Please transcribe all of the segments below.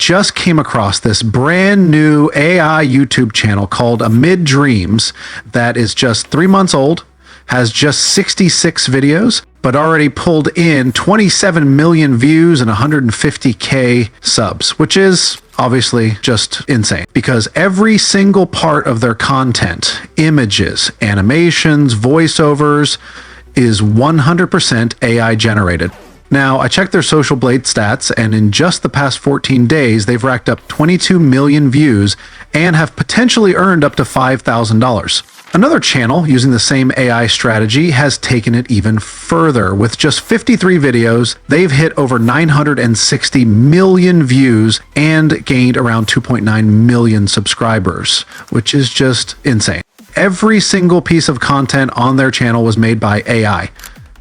just came across this brand new AI YouTube channel called Amid Dreams that is just 3 months old, has just 66 videos, but already pulled in 27 million views and 150K subs, which is obviously just insane because every single part of their content, images, animations, voiceovers, is 100% AI generated. Now, I checked their Social Blade stats, and in just the past 14 days, they've racked up 22 million views and have potentially earned up to $5,000. Another channel using the same AI strategy has taken it even further. With just 53 videos, they've hit over 960 million views and gained around 2.9 million subscribers, which is just insane. Every single piece of content on their channel was made by AI.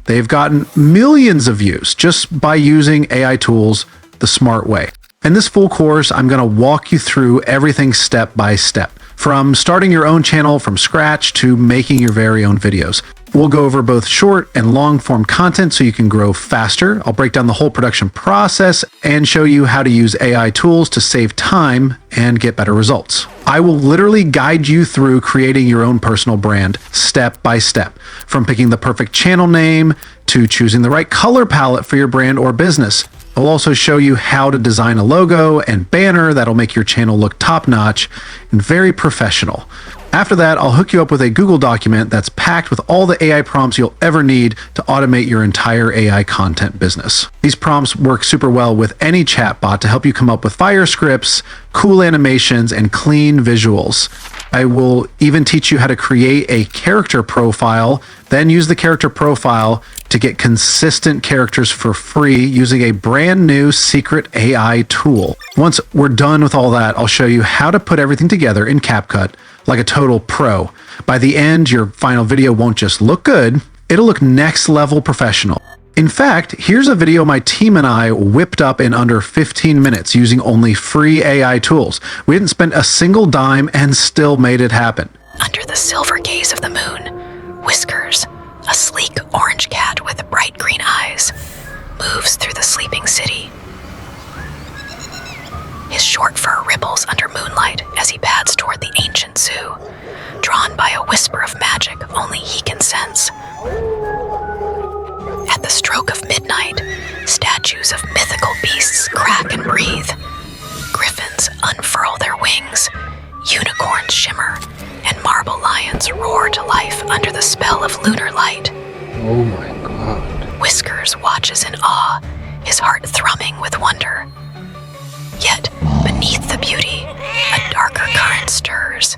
They've gotten millions of views just by using AI tools the smart way. In this full course, I'm going to walk you through everything step by step, from starting your own channel from scratch to making your very own videos. We'll go over both short and long form content so you can grow faster. I'll break down the whole production process and show you how to use AI tools to save time and get better results. I will literally guide you through creating your own personal brand step by step, from picking the perfect channel name to choosing the right color palette for your brand or business. I'll also show you how to design a logo and banner that'll make your channel look top-notch and very professional. After that, I'll hook you up with a Google document that's packed with all the AI prompts you'll ever need to automate your entire AI content business. These prompts work super well with any chatbot to help you come up with fire scripts, cool animations, and clean visuals. I will even teach you how to create a character profile, then use the character profile to get consistent characters for free using a brand new secret AI tool. Once we're done with all that, I'll show you how to put everything together in CapCut like a total pro. By the end, your final video won't just look good, it'll look next level professional. In fact, here's a video my team and I whipped up in under 15 minutes using only free AI tools. We didn't spend a single dime and still made it happen. Under the silver gaze of the moon, Whiskers, a sleek orange cat with bright green eyes, moves through the sleeping city. His short fur ripples under moonlight as he pads toward the ancient zoo, drawn by a whisper of magic only he can sense. At the stroke of midnight, statues of mythical beasts crack and breathe. Griffins unfurl their wings, unicorns shimmer, and marble lions roar to life under the spell of lunar light. Oh my God. Whiskers watches in awe, his heart thrumming with wonder. Yet, beneath the beauty, a darker current stirs.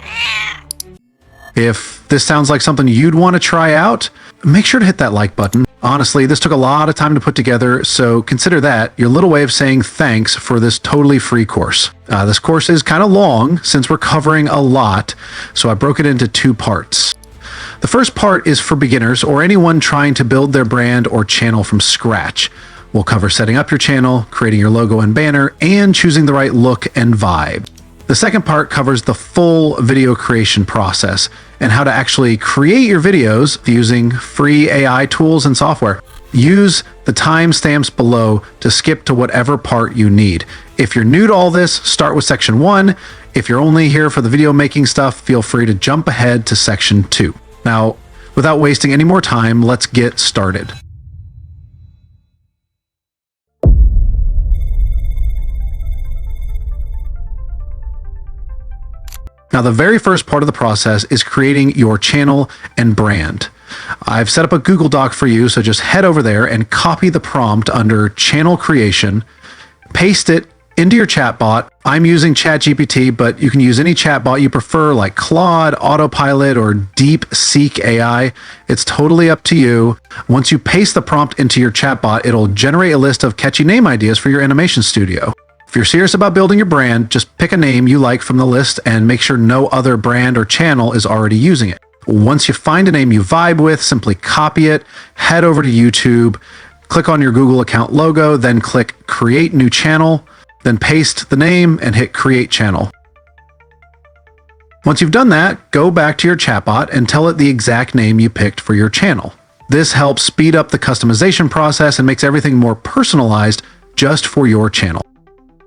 If this sounds like something you'd want to try out, make sure to hit that like button. Honestly, this took a lot of time to put together, so consider that your little way of saying thanks for this totally free course. This course is kind of long since we're covering a lot, so I broke it into 2 parts. The first part is for beginners or anyone trying to build their brand or channel from scratch. We'll cover setting up your channel, creating your logo and banner, and choosing the right look and vibe. The second part covers the full video creation process and how to actually create your videos using free AI tools and software. Use the timestamps below to skip to whatever part you need. If you're new to all this, start with section 1. If you're only here for the video making stuff, feel free to jump ahead to section 2. Now, without wasting any more time, let's get started. Now, the very first part of the process is creating your channel and brand. I've set up a Google Doc for you, so just head over there and copy the prompt under channel creation, paste it into your chatbot. I'm using ChatGPT, but you can use any chatbot you prefer like Claude, Autopilot, or DeepSeek AI. It's totally up to you. Once you paste the prompt into your chatbot, it'll generate a list of catchy name ideas for your animation studio. If you're serious about building your brand, just pick a name you like from the list and make sure no other brand or channel is already using it. Once you find a name you vibe with, simply copy it, head over to YouTube, click on your Google account logo, then click Create New Channel, then paste the name and hit Create Channel. Once you've done that, go back to your chatbot and tell it the exact name you picked for your channel. This helps speed up the customization process and makes everything more personalized just for your channel.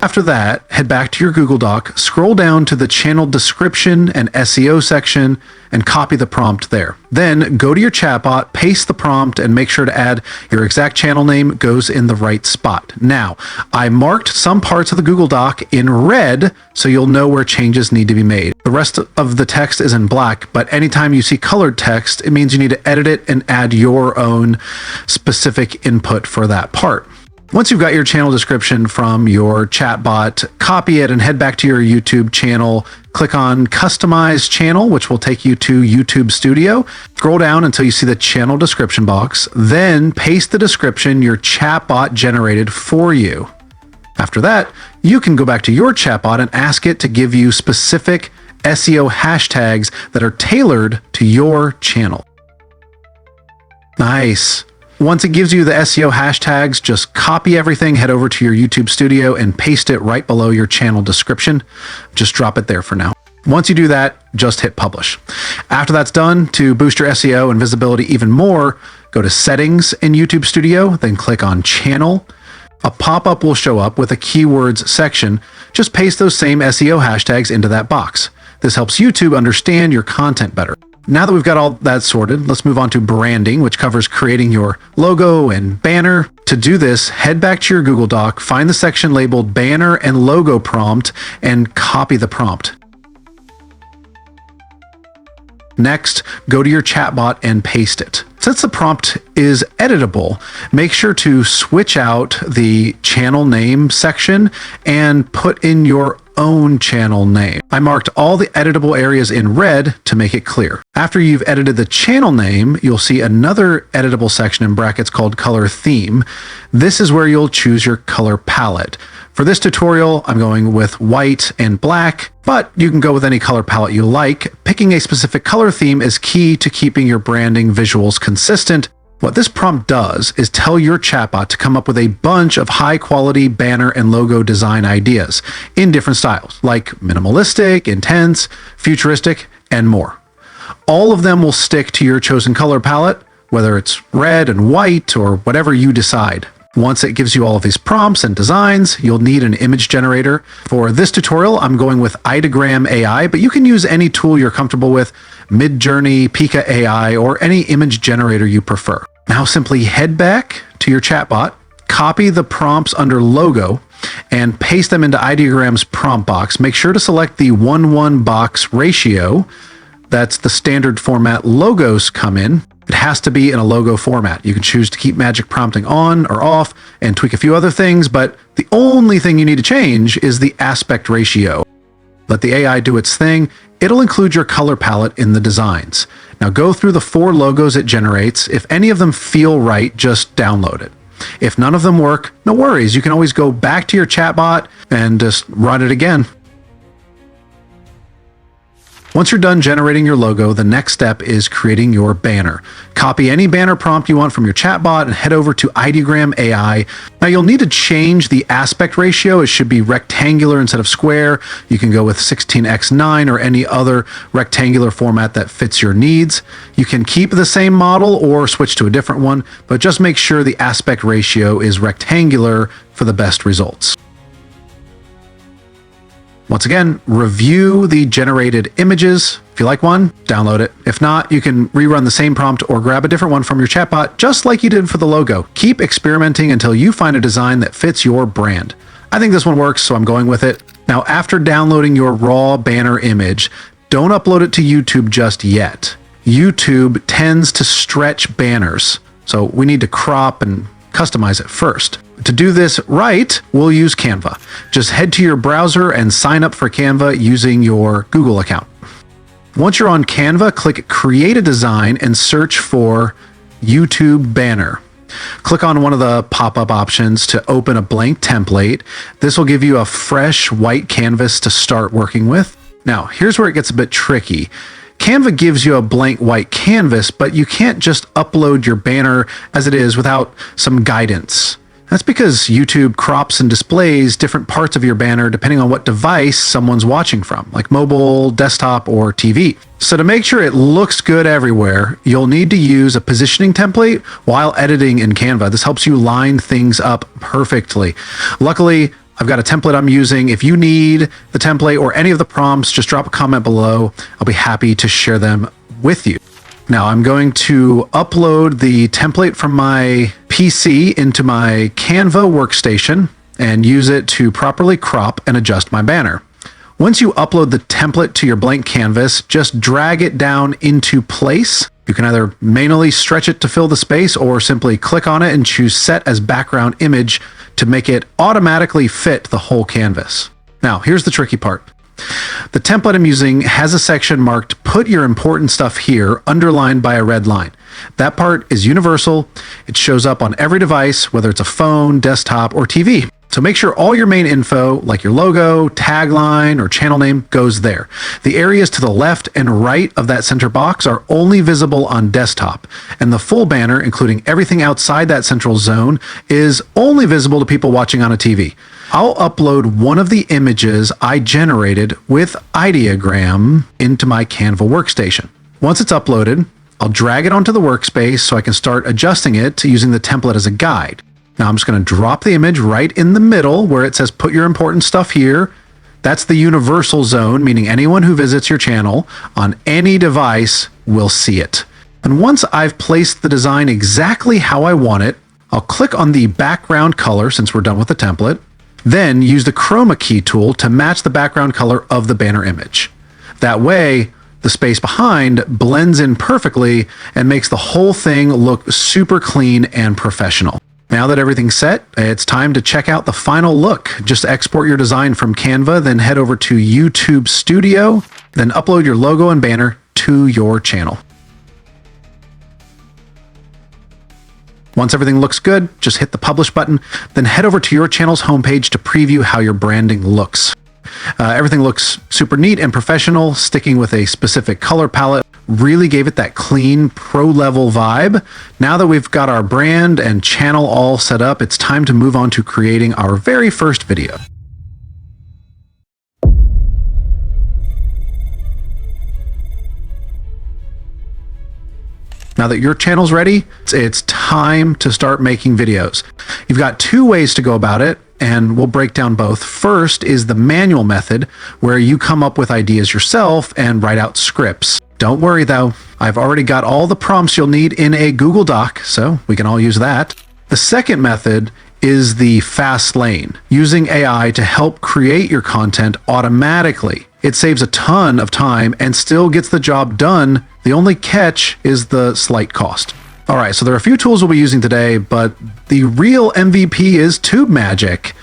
After that, head back to your Google Doc, scroll down to the channel description and SEO section, and copy the prompt there. Then go to your chatbot, paste the prompt, and make sure to add your exact channel name goes in the right spot. Now, I marked some parts of the Google Doc in red so you'll know where changes need to be made. The rest of the text is in black, but anytime you see colored text, it means you need to edit it and add your own specific input for that part. Once you've got your channel description from your chatbot, copy it and head back to your YouTube channel. Click on Customize Channel, which will take you to YouTube Studio. Scroll down until you see the channel description box. Then paste the description your chatbot generated for you. After that, you can go back to your chatbot and ask it to give you specific SEO hashtags that are tailored to your channel. Nice. Once it gives you the SEO hashtags, just copy everything, head over to your YouTube Studio and paste it right below your channel description. Just drop it there for now. Once you do that, just hit publish. After that's done, to boost your SEO and visibility even more, go to Settings in YouTube Studio, then click on Channel. A pop-up will show up with a keywords section. Just paste those same SEO hashtags into that box. This helps YouTube understand your content better. Now that we've got all that sorted, let's move on to branding, which covers creating your logo and banner. To do this, head back to your Google Doc, find the section labeled Banner and Logo Prompt, and copy the prompt. Next, go to your chatbot and paste it. Since the prompt is editable, make sure to switch out the channel name section and put in your own channel name. I marked all the editable areas in red to make it clear. After you've edited the channel name, you'll see another editable section in brackets called Color Theme. This is where you'll choose your color palette. For this tutorial, I'm going with white and black, but you can go with any color palette you like. Picking a specific color theme is key to keeping your branding visuals consistent. What this prompt does is tell your chatbot to come up with a bunch of high-quality banner and logo design ideas in different styles, like minimalistic, intense, futuristic, and more. All of them will stick to your chosen color palette, whether it's red and white or whatever you decide. Once it gives you all of these prompts and designs, you'll need an image generator. For this tutorial, I'm going with Ideogram AI, but you can use any tool you're comfortable with, Midjourney, Pika AI, or any image generator you prefer. Now simply head back to your chatbot, copy the prompts under logo, and paste them into Ideogram's prompt box. Make sure to select the 1:1 box ratio. That's the standard format logos come in. It has to be in a logo format. You can choose to keep magic prompting on or off and tweak a few other things, but the only thing you need to change is the aspect ratio. Let the AI do its thing. It'll include your color palette in the designs. Now go through the 4 logos it generates. If any of them feel right, just download it. If none of them work, no worries. You can always go back to your chatbot and just run it again. Once you're done generating your logo, the next step is creating your banner. Copy any banner prompt you want from your chatbot and head over to Ideogram AI. Now you'll need to change the aspect ratio. It should be rectangular instead of square. You can go with 16:9 or any other rectangular format that fits your needs. You can keep the same model or switch to a different one, but just make sure the aspect ratio is rectangular for the best results. Once again, review the generated images. If you like one, download it. If not, you can rerun the same prompt or grab a different one from your chatbot, just like you did for the logo. Keep experimenting until you find a design that fits your brand. I think this one works, so I'm going with it. Now, after downloading your raw banner image, don't upload it to YouTube just yet. YouTube tends to stretch banners, so we need to crop and customize it first. To do this right, we'll use Canva. Just head to your browser and sign up for Canva using your Google account. Once you're on Canva, click Create a Design and search for YouTube Banner. Click on one of the pop-up options to open a blank template. This will give you a fresh white canvas to start working with. Now, here's where it gets a bit tricky. Canva gives you a blank white canvas, but you can't just upload your banner as it is without some guidance. That's because YouTube crops and displays different parts of your banner depending on what device someone's watching from, like mobile, desktop, or TV. So to make sure it looks good everywhere, you'll need to use a positioning template while editing in Canva. This helps you line things up perfectly. Luckily, I've got a template I'm using. If you need the template or any of the prompts, just drop a comment below. I'll be happy to share them with you. Now I'm going to upload the template from my PC into my Canva workstation and use it to properly crop and adjust my banner. Once you upload the template to your blank canvas, just drag it down into place. You can either manually stretch it to fill the space or simply click on it and choose Set as Background Image to make it automatically fit the whole canvas. Now, here's the tricky part. The template I'm using has a section marked Put Your Important Stuff Here, underlined by a red line. That part is universal. It shows up on every device, whether it's a phone, desktop, or TV. So make sure all your main info, like your logo, tagline, or channel name, goes there. The areas to the left and right of that center box are only visible on desktop, and the full banner, including everything outside that central zone, is only visible to people watching on a TV. I'll upload one of the images I generated with Ideogram into my Canva workstation. Once it's uploaded, I'll drag it onto the workspace so I can start adjusting it using the template as a guide. Now I'm just going to drop the image right in the middle where it says put your important stuff here. That's the universal zone, meaning anyone who visits your channel on any device will see it. And once I've placed the design exactly how I want it, I'll click on the background color since we're done with the template, then use the chroma key tool to match the background color of the banner image. That way, the space behind blends in perfectly and makes the whole thing look super clean and professional. Now that everything's set, it's time to check out the final look. Just export your design from Canva, then head over to YouTube Studio, then upload your logo and banner to your channel. Once everything looks good, just hit the publish button, then head over to your channel's homepage to preview how your branding looks. Everything looks super neat and professional, sticking with a specific color palette. Really gave it that clean, pro-level vibe. Now that we've got our brand and channel all set up, it's time to move on to creating our very first video. Now that your channel's ready, it's time to start making videos. You've got two ways to go about it, and we'll break down both. First is the manual method, where you come up with ideas yourself and write out scripts. Don't worry though, I've already got all the prompts you'll need in a Google Doc, so we can all use that. The second method is the fast lane, using AI to help create your content automatically. It saves a ton of time and still gets the job done. The only catch is the slight cost. All right, so there are a few tools we'll be using today, but the real MVP is TubeMagic.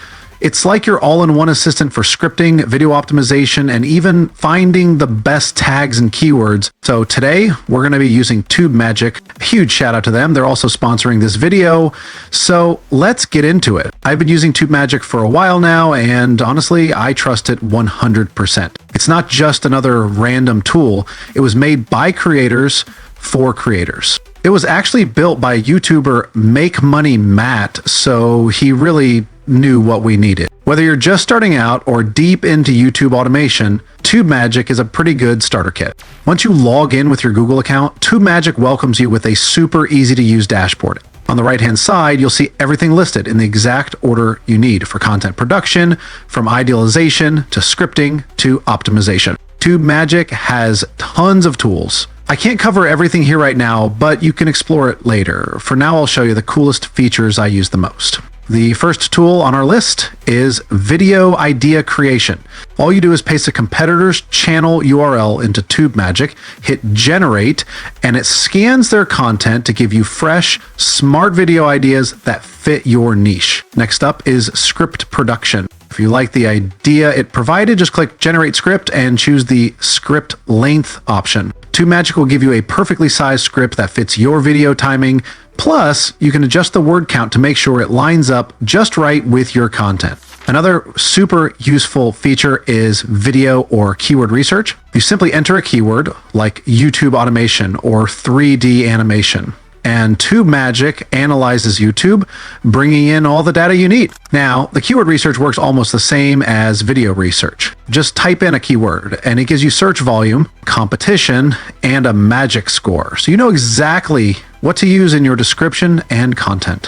It's like your all-in-one assistant for scripting, video optimization, and even finding the best tags and keywords. So today, we're going to be using TubeMagic. Huge shout out to them. They're also sponsoring this video. So let's get into it. I've been using TubeMagic for a while now, and honestly, I trust it 100%. It's not just another random tool. It was made by creators for creators. It was actually built by YouTuber Make Money Matt, so he really knew what we needed. Whether you're just starting out or deep into YouTube automation, TubeMagic is a pretty good starter kit. Once you log in with your Google account, TubeMagic welcomes you with a super easy to use dashboard. On the right-hand side, you'll see everything listed in the exact order you need for content production, from idealization to scripting to optimization. TubeMagic has tons of tools. I can't cover everything here right now, but you can explore it later. For now, I'll show you the coolest features I use the most. The first tool on our list is video idea creation. All you do is paste a competitor's channel URL into TubeMagic, hit generate, and it scans their content to give you fresh, smart video ideas that fit your niche. Next up is script production. If you like the idea it provided, just click generate script and choose the script length option. TubeMagic will give you a perfectly sized script that fits your video timing. Plus, you can adjust the word count to make sure it lines up just right with your content. Another super useful feature is video or keyword research. You simply enter a keyword like YouTube automation or 3D animation, and TubeMagic analyzes YouTube, bringing in all the data you need. Now, the keyword research works almost the same as video research. Just type in a keyword, and it gives you search volume, competition, and a magic score, so you know exactly what to use in your description and content.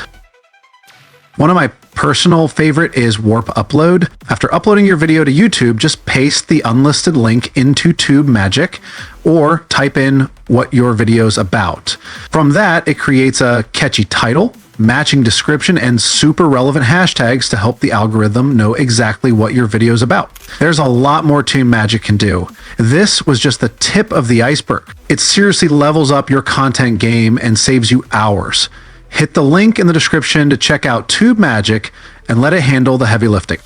One of my personal favorite is Warp Upload. After uploading your video to YouTube, just paste the unlisted link into Tube Magic or type in what your video's about. From that, it creates a catchy title, matching description, and super relevant hashtags to help the algorithm know exactly what your video is about. There's a lot more Tube Magic can do. This was just the tip of the iceberg. It seriously levels up your content game and saves you hours. Hit the link in the description to check out Tube Magic and let it handle the heavy lifting.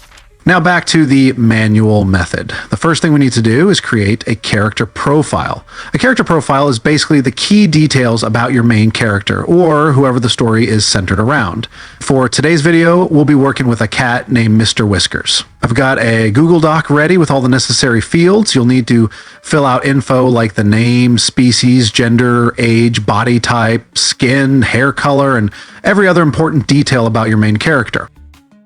Now back to the manual method. The first thing we need to do is create a character profile. A character profile is basically the key details about your main character or whoever the story is centered around. For today's video, we'll be working with a cat named Mr. Whiskers. I've got a Google Doc ready with all the necessary fields. You'll need to fill out info like the name, species, gender, age, body type, skin, hair color, and every other important detail about your main character.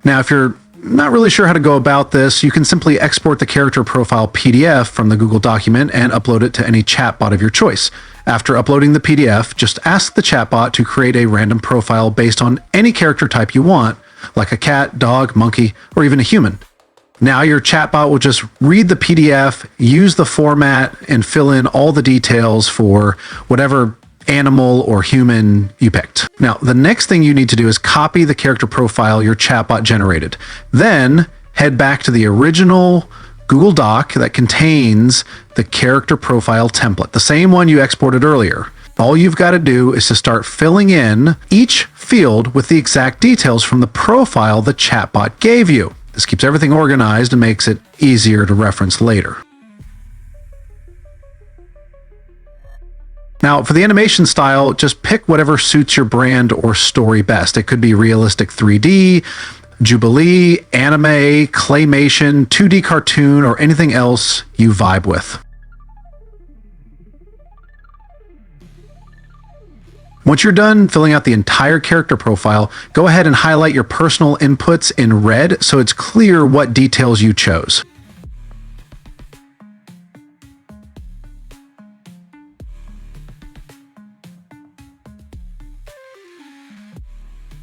Now, if you're not really sure how to go about this, you can simply export the character profile PDF from the Google document and upload it to any chatbot of your choice. After uploading the PDF, just ask the chatbot to create a random profile based on any character type you want, like a cat, dog, monkey, or even a human. Now your chatbot will just read the PDF, use the format, and fill in all the details for whatever animal or human you picked. Now, the next thing you need to do is copy the character profile your chatbot generated. Then head back to the original Google Doc that contains the character profile template, the same one you exported earlier. All you've got to do is to start filling in each field with the exact details from the profile the chatbot gave you. This keeps everything organized and makes it easier to reference later. Now, for the animation style, just pick whatever suits your brand or story best. It could be realistic 3D, Jubilee, anime, claymation, 2D cartoon, or anything else you vibe with. Once you're done filling out the entire character profile, go ahead and highlight your personal inputs in red so it's clear what details you chose.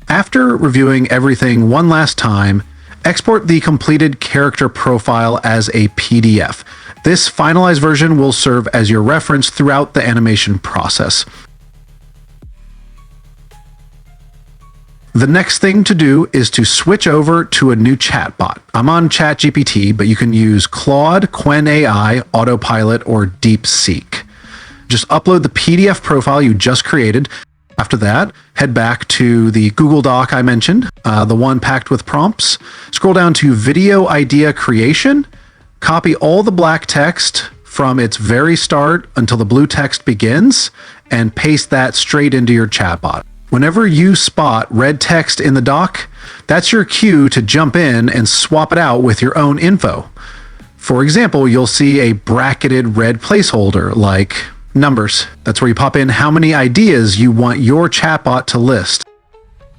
After reviewing everything one last time, export the completed character profile as a PDF. This finalized version will serve as your reference throughout the animation process. The next thing to do is to switch over to a new chatbot. I'm on ChatGPT, but you can use Claude, Qwen AI, Autopilot, or DeepSeek. Just upload the PDF profile you just created. After that, head back to the Google Doc I mentioned, the one packed with prompts. Scroll down to Video Idea Creation, copy all the black text from its very start until the blue text begins, and paste that straight into your chatbot. Whenever you spot red text in the doc, that's your cue to jump in and swap it out with your own info. For example, you'll see a bracketed red placeholder like numbers. That's where you pop in how many ideas you want your chatbot to list.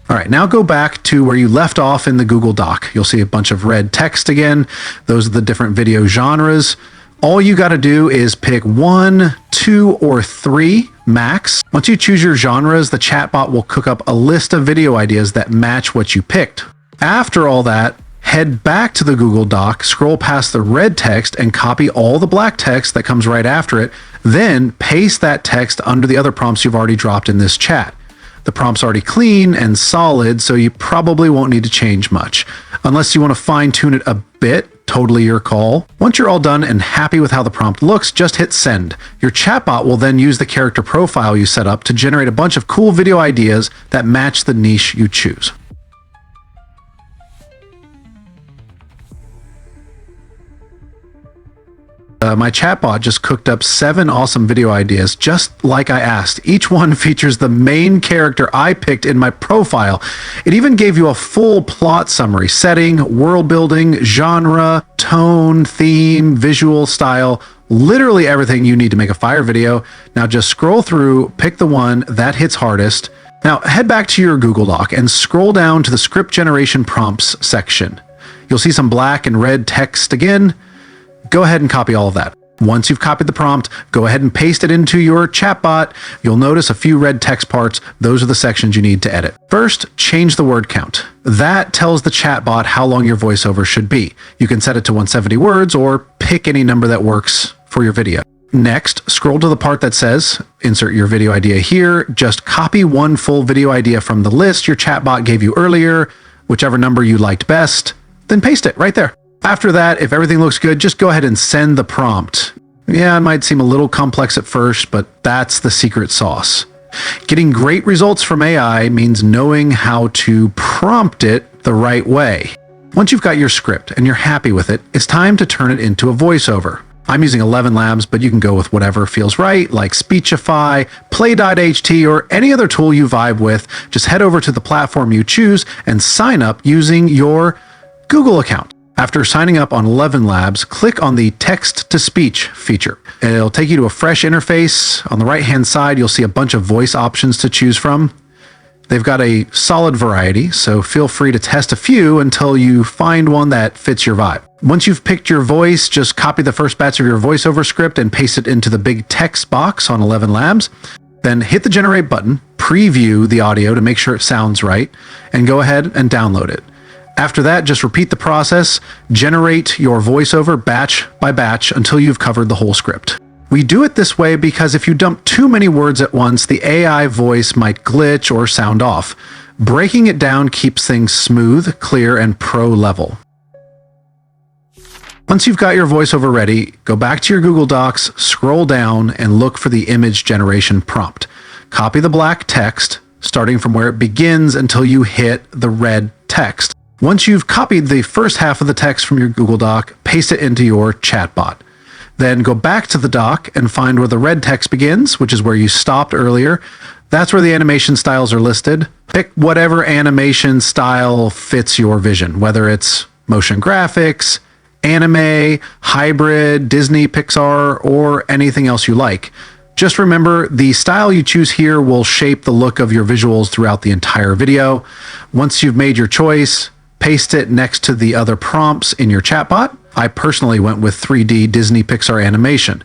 All right, now go back to where you left off in the Google Doc. You'll see a bunch of red text again. Those are the different video genres. All you got to do is pick 1, 2, or 3 max. Once you choose your genres, the chatbot will cook up a list of video ideas that match what you picked. After all that, head back to the Google Doc, scroll past the red text, and copy all the black text that comes right after it. Then paste that text under the other prompts you've already dropped in this chat. The prompt's already clean and solid, so you probably won't need to change much. Unless you want to fine-tune it a bit, totally your call. Once you're all done and happy with how the prompt looks, just hit send. Your chatbot will then use the character profile you set up to generate a bunch of cool video ideas that match the niche you choose. My chatbot just cooked up 7 awesome video ideas, just like I asked. Each one features the main character I picked in my profile. It even gave you a full plot summary, setting, world building, genre, tone, theme, visual style, literally everything you need to make a fire video. Now just scroll through, pick the one that hits hardest. Now head back to your Google Doc and scroll down to the script generation prompts section. You'll see some black and red text again. Go ahead and copy all of that. Once you've copied the prompt, go ahead and paste it into your chatbot. You'll notice a few red text parts. Those are the sections you need to edit. First, change the word count. That tells the chatbot how long your voiceover should be. You can set it to 170 words or pick any number that works for your video. Next, scroll to the part that says, insert your video idea here. Just copy one full video idea from the list your chatbot gave you earlier, whichever number you liked best, then paste it right there. After that, if everything looks good, just go ahead and send the prompt. Yeah, it might seem a little complex at first, but that's the secret sauce. Getting great results from AI means knowing how to prompt it the right way. Once you've got your script and you're happy with it, it's time to turn it into a voiceover. I'm using 11 Labs, but you can go with whatever feels right, like Speechify, Play.ht, or any other tool you vibe with. Just head over to the platform you choose and sign up using your Google account. After signing up on 11 Labs, click on the text-to-speech feature. It'll take you to a fresh interface. On the right-hand side, you'll see a bunch of voice options to choose from. They've got a solid variety, so feel free to test a few until you find one that fits your vibe. Once you've picked your voice, just copy the first batch of your voiceover script and paste it into the big text box on 11 Labs. Then hit the generate button, preview the audio to make sure it sounds right, and go ahead and download it. After that, just repeat the process, generate your voiceover batch by batch until you've covered the whole script. We do it this way because if you dump too many words at once, the AI voice might glitch or sound off. Breaking it down keeps things smooth, clear, and pro level. Once you've got your voiceover ready, go back to your Google Docs, scroll down, and look for the image generation prompt. Copy the black text, starting from where it begins until you hit the red text. Once you've copied the first half of the text from your Google Doc, paste it into your chatbot. Then go back to the doc and find where the red text begins, which is where you stopped earlier. That's where the animation styles are listed. Pick whatever animation style fits your vision, whether it's motion graphics, anime, hybrid, Disney, Pixar, or anything else you like. Just remember, the style you choose here will shape the look of your visuals throughout the entire video. Once you've made your choice, paste it next to the other prompts in your chatbot. I personally went with 3D Disney Pixar animation.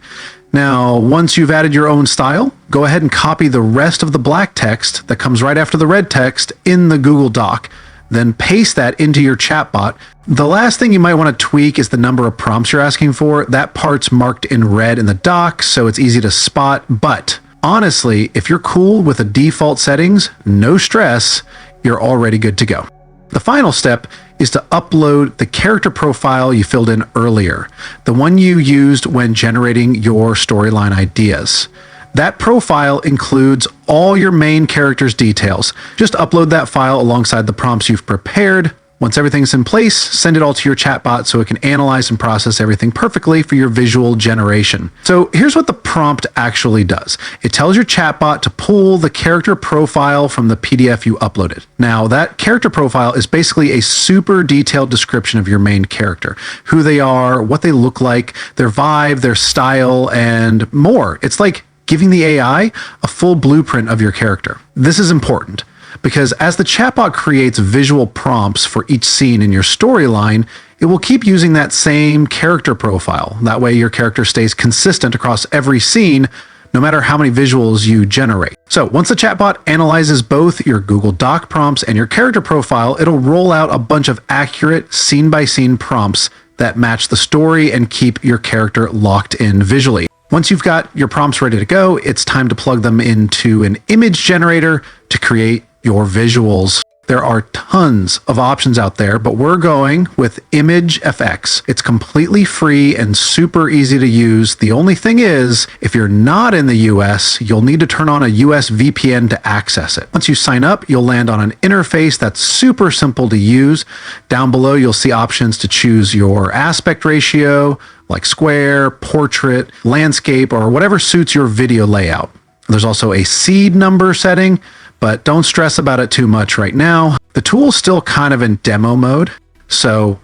Now, once you've added your own style, go ahead and copy the rest of the black text that comes right after the red text in the Google Doc. Then paste that into your chatbot. The last thing you might want to tweak is the number of prompts you're asking for. That part's marked in red in the doc, so it's easy to spot. But honestly, if you're cool with the default settings, no stress, you're already good to go. The final step is to upload the character profile you filled in earlier, the one you used when generating your storyline ideas. That profile includes all your main character's details. Just upload that file alongside the prompts you've prepared. Once everything's in place, send it all to your chatbot so it can analyze and process everything perfectly for your visual generation. So here's what the prompt actually does. It tells your chatbot to pull the character profile from the PDF you uploaded. Now, that character profile is basically a super detailed description of your main character, who they are, what they look like, their vibe, their style, and more. It's like giving the AI a full blueprint of your character. This is important because as the chatbot creates visual prompts for each scene in your storyline, it will keep using that same character profile. That way your character stays consistent across every scene, no matter how many visuals you generate. So once the chatbot analyzes both your Google Doc prompts and your character profile, it'll roll out a bunch of accurate scene-by-scene prompts that match the story and keep your character locked in visually. Once you've got your prompts ready to go, it's time to plug them into an image generator to create your visuals. There are tons of options out there, but we're going with Image FX. It's completely free and super easy to use. The only thing is, if you're not in the US, you'll need to turn on a US VPN to access it. Once you sign up, you'll land on an interface that's super simple to use. Down below, you'll see options to choose your aspect ratio, like square, portrait, landscape, or whatever suits your video layout. There's also a seed number setting, but don't stress about it too much right now. The tool's still kind of in demo mode, so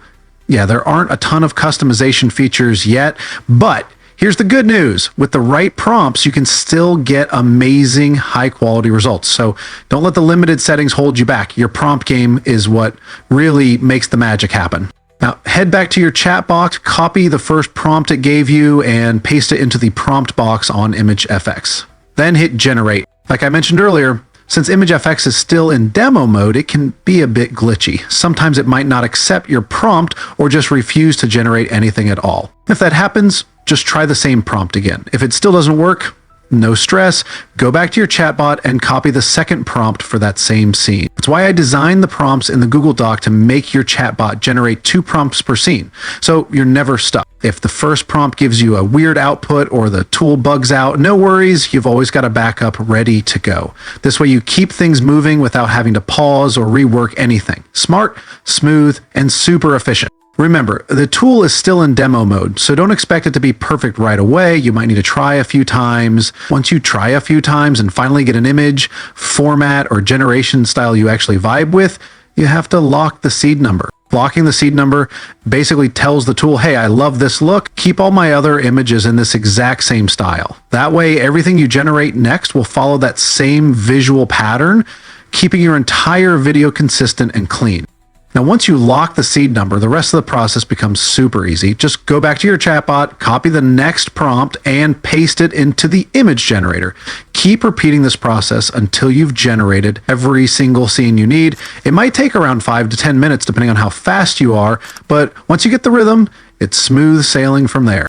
yeah, there aren't a ton of customization features yet, but here's the good news. With the right prompts, you can still get amazing high quality results. So don't let the limited settings hold you back. Your prompt game is what really makes the magic happen. Now, head back to your chat box, copy the first prompt it gave you, and paste it into the prompt box on ImageFX. Then hit generate. Like I mentioned earlier, since ImageFX is still in demo mode, it can be a bit glitchy. Sometimes it might not accept your prompt or just refuse to generate anything at all. If that happens, just try the same prompt again. If it still doesn't work, no stress, go back to your chatbot and copy the second prompt for that same scene. That's why I designed the prompts in the Google Doc to make your chatbot generate 2 prompts per scene, so you're never stuck. If the first prompt gives you a weird output or the tool bugs out, no worries, you've always got a backup ready to go. This way you keep things moving without having to pause or rework anything. Smart, smooth, and super efficient. Remember, the tool is still in demo mode, so don't expect it to be perfect right away. You might need to try a few times. Once you try a few times and finally get an image, format, or generation style you actually vibe with, you have to lock the seed number. Locking the seed number basically tells the tool, hey, I love this look. Keep all my other images in this exact same style. That way, everything you generate next will follow that same visual pattern, keeping your entire video consistent and clean. Now, once you lock the seed number, the rest of the process becomes super easy. Just go back to your chatbot, copy the next prompt, and paste it into the image generator. Keep repeating this process until you've generated every single scene you need. It might take around 5 to 10 minutes, depending on how fast you are, but once you get the rhythm, it's smooth sailing from there.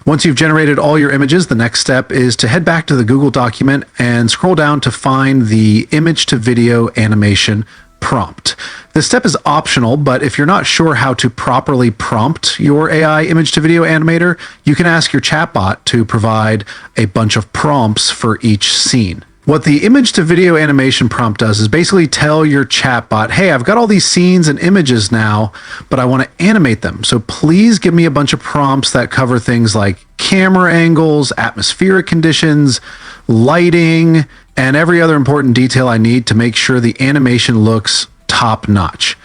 Once you've generated all your images, the next step is to head back to the Google document and scroll down to find the image to video animation prompt. This step is optional, but if you're not sure how to properly prompt your AI image to video animator, you can ask your chatbot to provide a bunch of prompts for each scene. What the image to video animation prompt does is basically tell your chatbot, hey, I've got all these scenes and images now, but I want to animate them. So please give me a bunch of prompts that cover things like camera angles, atmospheric conditions, lighting, and every other important detail I need to make sure the animation looks top notch.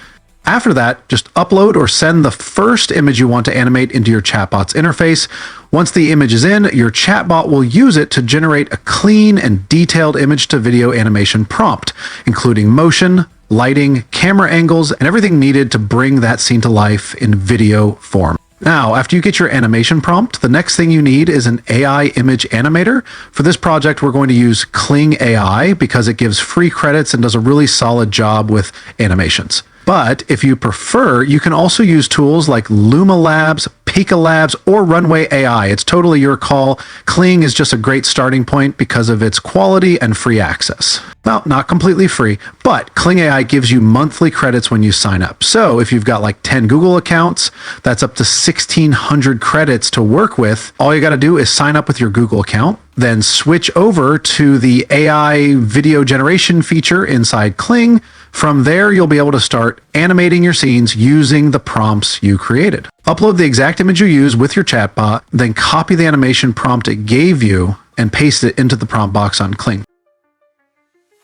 After that, just upload or send the first image you want to animate into your chatbot's interface. Once the image is in, your chatbot will use it to generate a clean and detailed image to video animation prompt, including motion, lighting, camera angles, and everything needed to bring that scene to life in video form. Now, after you get your animation prompt, the next thing you need is an AI image animator. For this project, we're going to use Kling AI because it gives free credits and does a really solid job with animations. But if you prefer, you can also use tools like Luma Labs, Pika Labs, or Runway AI. It's totally your call. Kling is just a great starting point because of its quality and free access. Well, not completely free, but Kling AI gives you monthly credits when you sign up. So if you've got like 10 Google accounts, that's up to 1,600 credits to work with. All you got to do is sign up with your Google account, then switch over to the AI video generation feature inside Kling. From there, you'll be able to start animating your scenes using the prompts you created. Upload the exact image you use with your chatbot, then copy the animation prompt it gave you and paste it into the prompt box on Kling.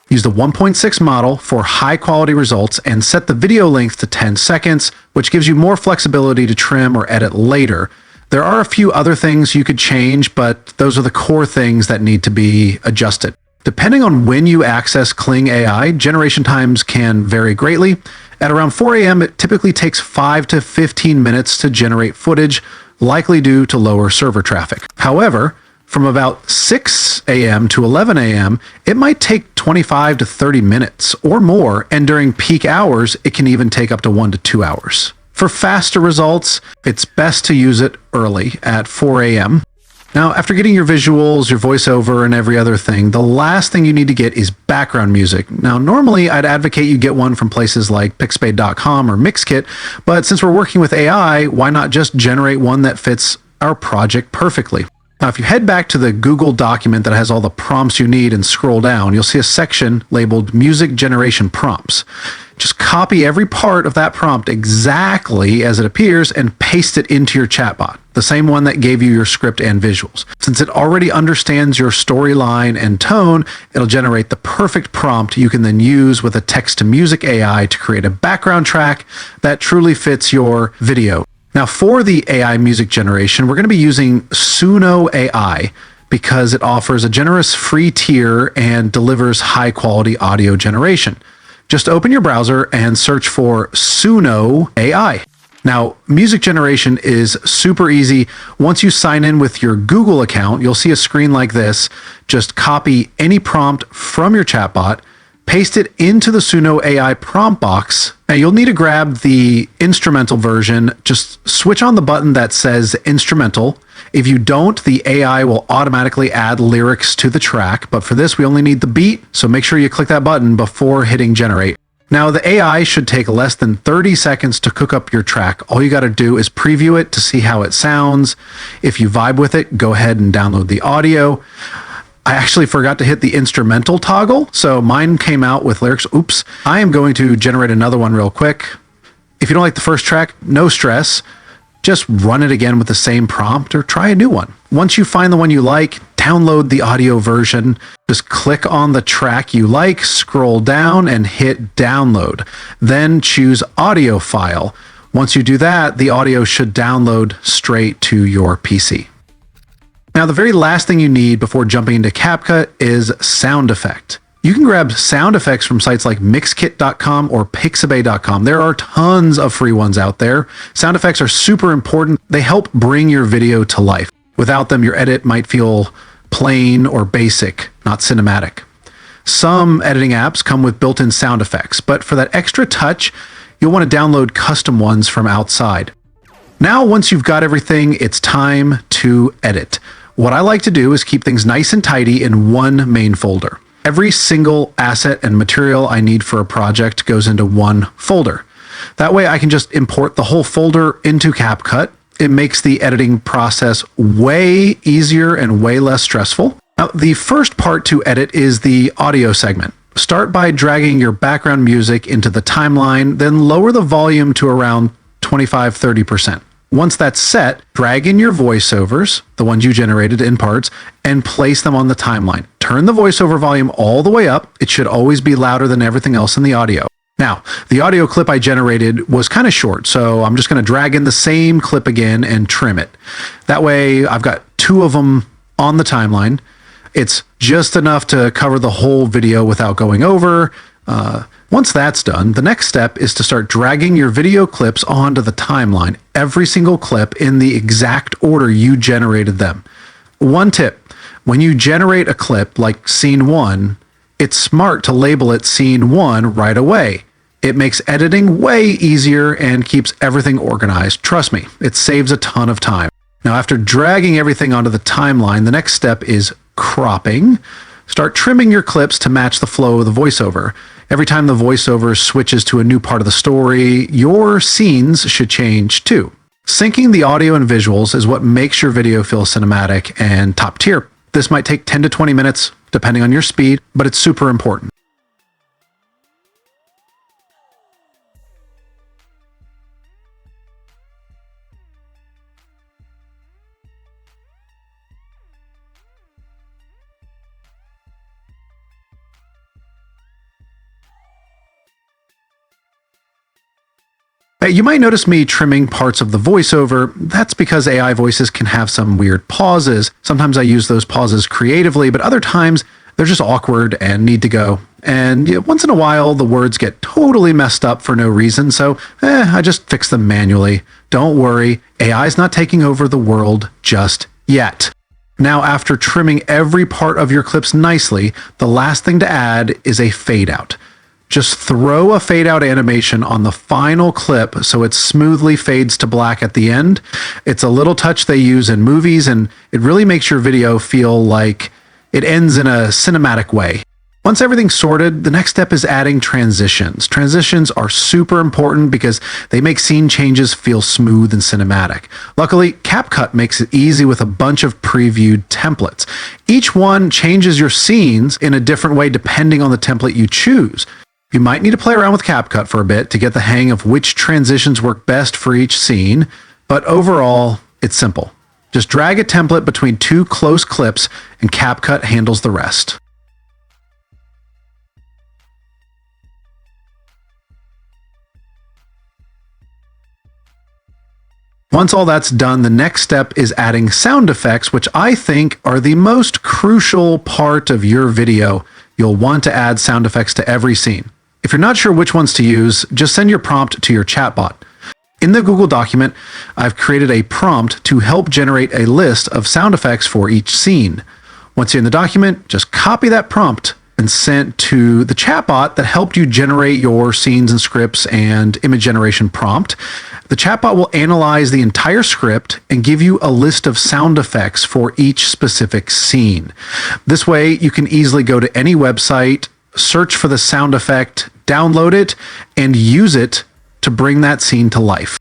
Use the 1.6 model for high quality results and set the video length to 10 seconds, which gives you more flexibility to trim or edit later. There are a few other things you could change, but those are the core things that need to be adjusted. Depending on when you access Kling AI, generation times can vary greatly. At around 4 a.m., it typically takes 5 to 15 minutes to generate footage, likely due to lower server traffic. However, from about 6 a.m. to 11 a.m., it might take 25 to 30 minutes or more, and during peak hours, it can even take up to 1 to 2 hours. For faster results, it's best to use it early at 4 a.m. Now, after getting your visuals, your voiceover, and every other thing, the last thing you need to get is background music. Now, normally I'd advocate you get one from places like Pixabay.com or Mixkit, but since we're working with AI, why not just generate one that fits our project perfectly? Now, if you head back to the Google document that has all the prompts you need and scroll down, you'll see a section labeled Music Generation Prompts. Just copy every part of that prompt exactly as it appears and paste it into your chatbot, the same one that gave you your script and visuals. Since it already understands your storyline and tone, it'll generate the perfect prompt you can then use with a text-to-music AI to create a background track that truly fits your video. Now, for the AI music generation, we're going to be using Suno AI because it offers a generous free tier and delivers high-quality audio generation. Just open your browser and search for Suno AI. Now, music generation is super easy. Once you sign in with your Google account, you'll see a screen like this. Just copy any prompt from your chatbot, paste it into the Suno AI prompt box. Now you'll need to grab the instrumental version. Just switch on the button that says instrumental. If you don't, the AI will automatically add lyrics to the track. But for this, we only need the beat. So make sure you click that button before hitting generate. Now the AI should take less than 30 seconds to cook up your track. All you got to do is preview it to see how it sounds. If you vibe with it, go ahead and download the audio. I actually forgot to hit the instrumental toggle, so mine came out with lyrics. Oops. I am going to generate another one real quick. If you don't like the first track, no stress. Just run it again with the same prompt or try a new one. Once you find the one you like, download the audio version. Just click on the track you like, scroll down and hit download. Then choose audio file. Once you do that, the audio should download straight to your PC. Now, the very last thing you need before jumping into CapCut is sound effect. You can grab sound effects from sites like mixkit.com or pixabay.com. There are tons of free ones out there. Sound effects are super important. They help bring your video to life. Without them, your edit might feel plain or basic, not cinematic. Some editing apps come with built-in sound effects, but for that extra touch, you'll want to download custom ones from outside. Now, once you've got everything, it's time to edit. What I like to do is keep things nice and tidy in one main folder. Every single asset and material I need for a project goes into one folder. That way I can just import the whole folder into CapCut. It makes the editing process way easier and way less stressful. Now, the first part to edit is the audio segment. Start by dragging your background music into the timeline, then lower the volume to around 25-30%. Once that's set, drag in your voiceovers, the ones you generated in parts, and place them on the timeline. Turn the voiceover volume all the way up. It should always be louder than everything else in the audio. Now, the audio clip I generated was kind of short, so I'm just going to drag in the same clip again and trim it. That way, I've got two of them on the timeline. It's just enough to cover the whole video without going over. Once that's done, the next step is to start dragging your video clips onto the timeline, every single clip in the exact order you generated them. One tip, when you generate a clip like scene 1, it's smart to label it scene 1 right away. It makes editing way easier and keeps everything organized. Trust me, it saves a ton of time. Now, after dragging everything onto the timeline, the next step is cropping. Start trimming your clips to match the flow of the voiceover. Every time the voiceover switches to a new part of the story, your scenes should change too. Syncing the audio and visuals is what makes your video feel cinematic and top tier. This might take 10 to 20 minutes, depending on your speed, but it's super important. You might notice me trimming parts of the voiceover. That's because AI voices can have some weird pauses. Sometimes I use those pauses creatively, but other times they're just awkward and need to go. And once in a while, the words get totally messed up for no reason, so I just fix them manually. Don't worry, AI's not taking over the world just yet. Now, after trimming every part of your clips nicely, the last thing to add is a fade out. Just throw a fade out animation on the final clip so it smoothly fades to black at the end. It's a little touch they use in movies, and it really makes your video feel like it ends in a cinematic way. Once everything's sorted, the next step is adding transitions. Transitions are super important because they make scene changes feel smooth and cinematic. Luckily, CapCut makes it easy with a bunch of previewed templates. Each one changes your scenes in a different way depending on the template you choose. You might need to play around with CapCut for a bit to get the hang of which transitions work best for each scene, but overall, it's simple. Just drag a template between two close clips and CapCut handles the rest. Once all that's done, the next step is adding sound effects, which I think are the most crucial part of your video. You'll want to add sound effects to every scene. If you're not sure which ones to use, just send your prompt to your chatbot. In the Google document, I've created a prompt to help generate a list of sound effects for each scene. Once you're in the document, just copy that prompt and send to the chatbot that helped you generate your scenes and scripts and image generation prompt. The chatbot will analyze the entire script and give you a list of sound effects for each specific scene. This way, you can easily go to any website, search for the sound effect, download it, and use it to bring that scene to life.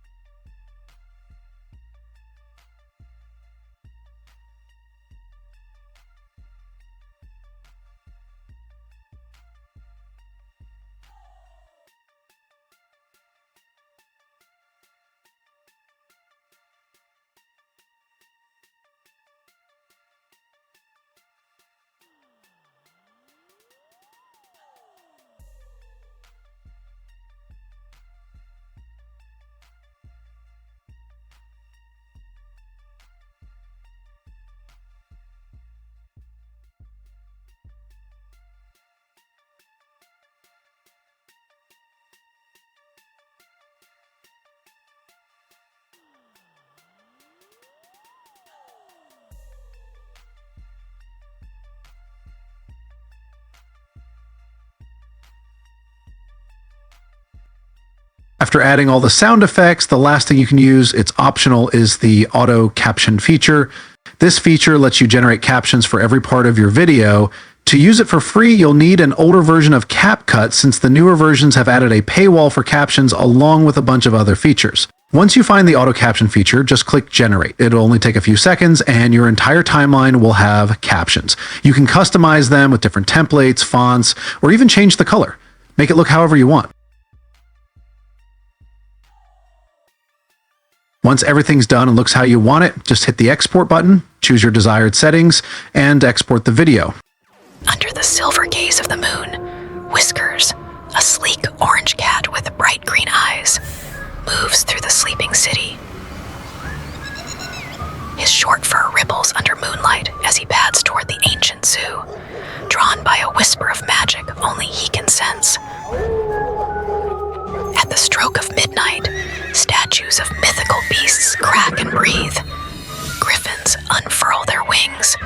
After adding all the sound effects, the last thing you can use, it's optional, is the auto caption feature. This feature lets you generate captions for every part of your video. To use it for free, you'll need an older version of CapCut, since the newer versions have added a paywall for captions along with a bunch of other features. Once you find the auto caption feature, just click generate. It'll only take a few seconds and your entire timeline will have captions. You can customize them with different templates, fonts, or even change the color. Make it look however you want. Once everything's done and looks how you want it, just hit the export button, choose your desired settings, and export the video. Under the silver gaze of the moon, Whiskers, a sleek orange cat with bright green eyes, moves through the sleeping city. His short fur ripples under moonlight as he pads toward the ancient zoo, drawn by a whisper of magic only he can sense. At the stroke of midnight, statues of mythical beasts crack and breathe. Griffins unfurl their wings,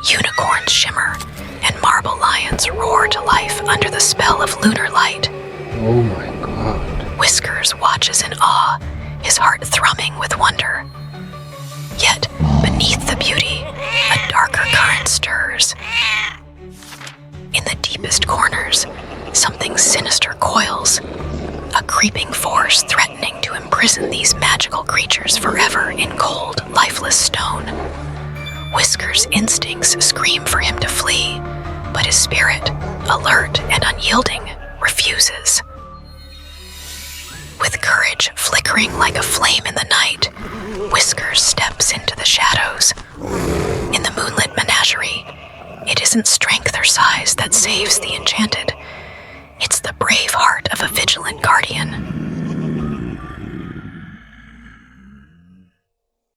unicorns shimmer, and marble lions roar to life under the spell of lunar light. Oh my god. Whiskers watches in awe, his heart thrumming with wonder. Yet, beneath the beauty, a darker current stirs. In the deepest corners, something sinister coils, a creeping force threatening to imprison these magical creatures forever in cold, lifeless stone. Whiskers' instincts scream for him to flee, but his spirit, alert and unyielding, refuses. With courage flickering like a flame in the night, Whiskers steps into the shadows. In the moonlit menagerie, it isn't strength or size that saves the enchanted. It's the brave heart of a vigilant guardian.